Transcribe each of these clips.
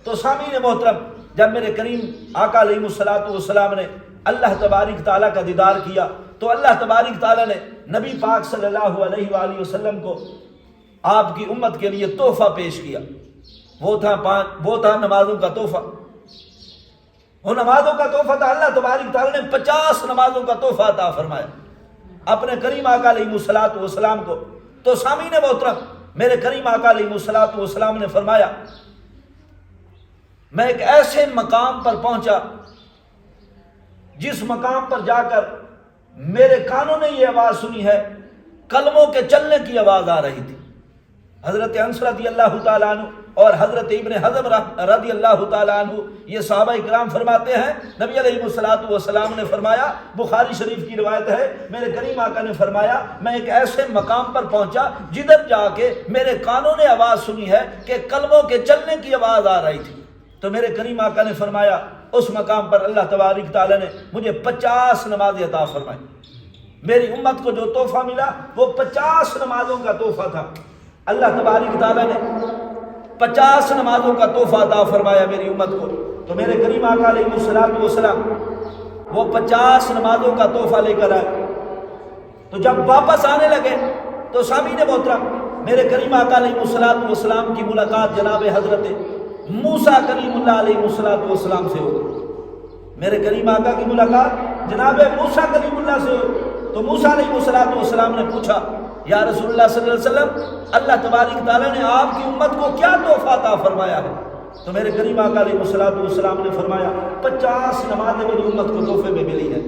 تو سامعین محترم، جب میرے کریم آقا علیہ الصلوۃ والسلام نے اللہ تبارک تعالیٰ کا دیدار کیا تو اللہ تبارک تعالیٰ نے نبی پاک صلی اللہ علیہ وآلہ وسلم کو آپ کی امت کے لیے تحفہ پیش کیا۔ وہ تھا نمازوں کا تحفہ۔ وہ نمازوں کا تحفہ تھا۔ اللہ تبارک تعالیٰ نے 50 نمازوں کا تحفہ عطا فرمایا اپنے کریم آقا علیہ الصلوۃ والسلام کو۔ تو سامعین محترم، میرے کریم آقا علیہ الصلوۃ والسلام نے فرمایا، میں ایک ایسے مقام پر پہنچا جس مقام پر جا کر میرے کانوں نے یہ آواز سنی ہے، قلموں کے چلنے کی آواز آ رہی تھی۔ حضرت انس رضی اللہ تعالیٰ عنہ اور حضرت ابن حزم رضی اللہ تعالیٰ عنہ یہ صحابہ کرام فرماتے ہیں، نبی علیہ الصلوۃ والسلام نے فرمایا، بخاری شریف کی روایت ہے، میرے کریم آقا نے فرمایا میں ایک ایسے مقام پر پہنچا جدھر جا کے میرے کانوں نے آواز سنی ہے کہ قلموں کے چلنے کی آواز آ رہی تھی۔ تو میرے کریم آقا نے فرمایا اس مقام پر اللہ تبارک تعالیٰ نے مجھے 50 نمازیں عطا فرمائی۔ میری امت کو جو تحفہ ملا وہ 50 نمازوں کا تحفہ تھا۔ اللہ تبارک تعالیٰ نے 50 نمازوں کا تحفہ عطا فرمایا میری امت کو۔ تو میرے کریم آقا علیہ الصلوۃ والسلام وہ 50 نمازوں کا تحفہ لے کر آئے۔ تو جب واپس آنے لگے تو سامعین محترم، میرے کریم آقا علیہ الصلوۃ والسلام کی ملاقات جناب حضرت موسیٰ کلیم اللہ علیہ الصلوۃ والسلام سے ہو۔ میرے کریم آقا کی ملاقات جناب موسیٰ کلیم اللہ سے ہو۔ تو موسیٰ علیہ الصلوۃ والسلام نے پوچھا، یا رسول اللہ صلی اللہ علیہ وسلم، اللہ تبارک تعالیٰ نے آپ کی امت کو کیا تحفہ عطا فرمایا ہے؟ تو میرے کریم آقا علیہ الصلوۃ والسلام نے فرمایا 50 نمازیں میری امت کو تحفے میں ملی ہیں۔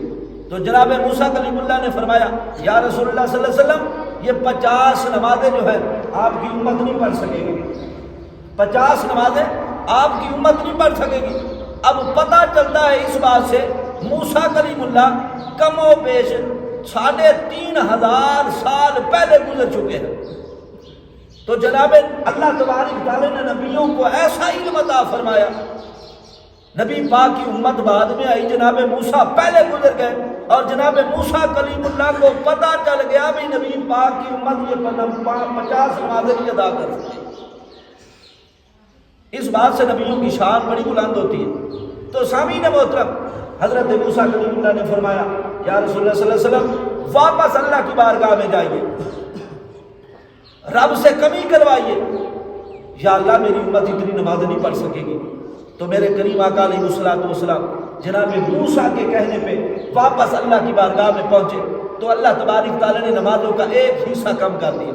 تو جناب موسیٰ کلیم اللہ نے فرمایا، یا رسول اللہ صلی اللہ علیہ وسلم، یہ 50 نمازیں جو ہے آپ کی امت نہیں پڑھ سکے گی۔ 50 نمازیں آپ کی امت نہیں پڑھ سکے گی۔ اب پتہ چلتا ہے اس بات سے موسیٰ کلیم اللہ کم و بیش 3500 سال پہلے گزر چکے ہیں۔ تو جناب اللہ تبارک تعالیٰ نے نبیوں کو ایسا علم عطا فرمایا، نبی پاک کی امت بعد میں آئی، جناب موسیٰ پہلے گزر گئے، اور جناب موسیٰ کلیم اللہ کو پتہ چل گیا بھی نبی پاک کی امت یہ 50 نمازیں نہیں ادا کر سکتی۔ اس بات سے نبیوں کی شان بڑی بلند ہوتی ہے۔ تو سامعین محترم، حضرت موسیٰ کلیم اللہ نے فرمایا، یا رسول اللہ صلی اللہ علیہ وسلم، واپس اللہ کی بارگاہ میں جائیے، رب سے کمی کروائیے، یا اللہ میری امت اتنی نمازیں نہیں پڑھ سکے گی۔ تو میرے کریم آقا علیہ الصلوۃ والسلام جناب موسیٰ کے کہنے پہ واپس اللہ کی بارگاہ میں پہنچے تو اللہ تبارک تعالیٰ نے نمازوں کا ایک حصہ کم کر دیا۔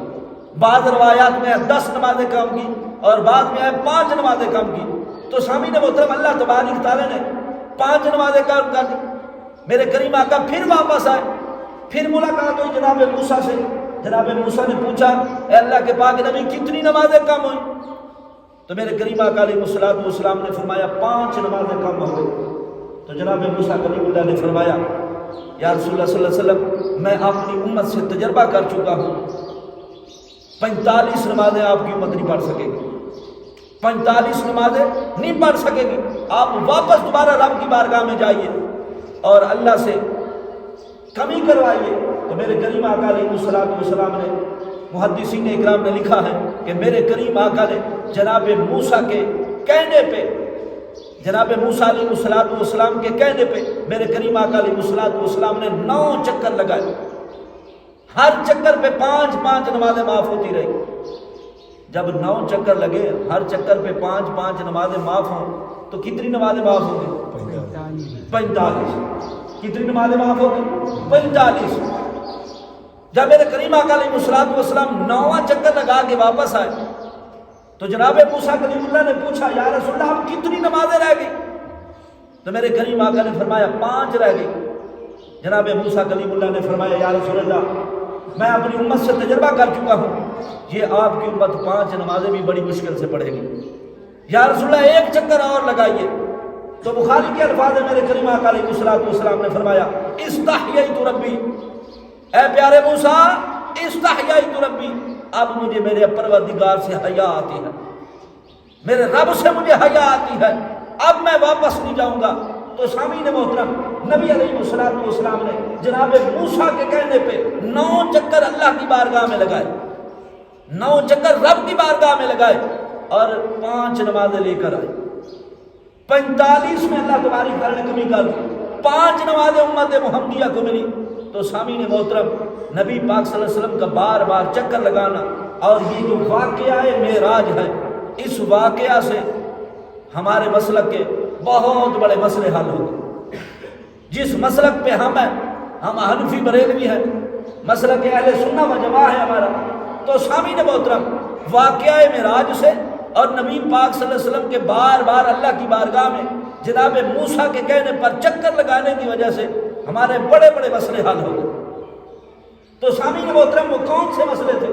بعض روایات میں 10 نمازیں کم کی اور بعد میں 5 نمازیں کم کی۔ تو سامعین محترم، اللہ تبارک تعالیٰ نے 5 نمازیں کم کر دی۔ میرے کریم آقا پھر واپس آئے، پھر ملاقات ہوئی جناب موسیٰ سے۔ جناب موسیٰ نے پوچھا، اے اللہ کے پاک نبی کتنی نمازیں کم ہوئی؟ تو میرے کریم آقا علیہ الصلوۃ والسلام نے فرمایا 5 نمازیں کم ہو گئی۔ تو جناب موسیٰ کلیم اللہ نے فرمایا، یا رسول اللہ صلی اللہ علیہ وسلم، میں اپنی امت سے تجربہ کر چکا ہوں، 45 نمازیں آپ کی امت نہیں پڑھ سکے گی، 45 نمازیں نہیں پڑھ سکے گی۔ آپ واپس دوبارہ رب کی بارگاہ میں جائیے اور اللہ سے کمی کروائیے۔ تو میرے کریم آقا علیہ الصلوۃ والسلام نے، محدثین اکرام نے لکھا ہے کہ میرے کریم آقا نے جناب موسیٰ کے کہنے پہ، جناب موسیٰ علیہ الصلوۃ والسلام کے کہنے پہ میرے کریم آقا علیہ الصلوۃ والسلام نے 9 چکر لگائے۔ ہر چکر پہ 5 نمازیں معاف ہوتی رہی۔ جب 9 چکر لگے، ہر چکر پہ 5 نمازیں معاف ہوں تو کتنی نمازیں معاف ہو گئی؟ 45۔ کتنی نمازیں معاف ہو گئی؟ 45۔ جب میرے کریم آقا علیہ الصلوۃ والسلام 9واں چکر لگا کے واپس آئے تو جناب موسیٰ کلیم اللہ نے پوچھا، یا رسول اللہ اب کتنی نمازیں رہ گئی؟ تو میرے کریم آقا نے فرمایا 5 رہ گئی۔ جناب موسیٰ کلیم اللہ نے فرمایا، یا رسول اللہ میں اپنی امت سے تجربہ کر چکا ہوں، یہ آپ کی امت 5 نمازیں بھی بڑی مشکل سے پڑھے گی، یا رسول اللہ 1 چکر اور لگائیے۔ تو بخاری کے الفاظ میرے کریم آقا علیہ الصلوۃ والسلام نے فرمایا، استحییت ربی، اے پیارے موسیٰ استحییت ربی، اب مجھے میرے پروردگار سے حیا آتی ہے، میرے رب سے مجھے حیا آتی ہے، اب میں واپس نہیں جاؤں گا۔ تو سامعین محترم، نبی علیہ الصلوۃ والسلام نے جناب موسیٰ کے کہنے پہ 9 چکر اللہ کی بارگاہ میں لگائے، 9 چکر رب کی بارگاہ میں لگائے اور 5 نمازیں لے کر آئے۔ 45 میں اللہ تبارک تعالیٰ نے کمی کر دی، 5 نمازیں امت محمدیہ کو ملی۔ تو سامعین محترم، نبی پاک صلی اللہ علیہ وسلم کا بار بار چکر لگانا اور یہ جو واقعہ معراج ہے، اس واقعہ سے ہمارے مسلک کے بہت بڑے مسئلے حل ہو گئے۔ جس مسلک پہ ہم ہیں، ہم حنفی بریلوی ہیں، مسلک اہل سنہ و جماعت ہے ہمارا، تو سامعین محترم واقعہ معراج سے اور نبی پاک صلی اللہ علیہ وسلم کے بار بار اللہ کی بارگاہ میں جناب موسیٰ کے کہنے پر چکر لگانے کی وجہ سے ہمارے بڑے بڑے مسئلے حل ہو گئے۔ تو سامعین محترم وہ کون سے مسئلے تھے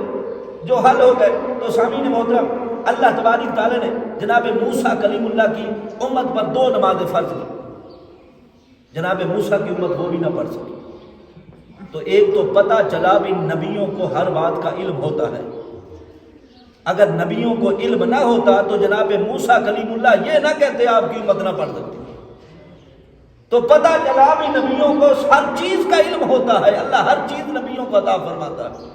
جو حل ہو گئے؟ تو سامعین محترم اللہ تبارک تعالیٰ نے جناب موسیٰ کلیم اللہ کی امت پر 2 نمازیں فرض کی۔ جناب موسیٰ کی امت وہ بھی نہ پڑھ سکی۔ تو ایک تو پتہ چلا بھی نبیوں کو ہر بات کا علم ہوتا ہے۔ اگر نبیوں کو علم نہ ہوتا تو جناب موسیٰ کلیم اللہ یہ نہ کہتے آپ کی امت نہ پڑھ سکتی۔ تو پتہ چلا بھی نبیوں کو ہر چیز کا علم ہوتا ہے، اللہ ہر چیز نبیوں کو عطا فرماتا ہے۔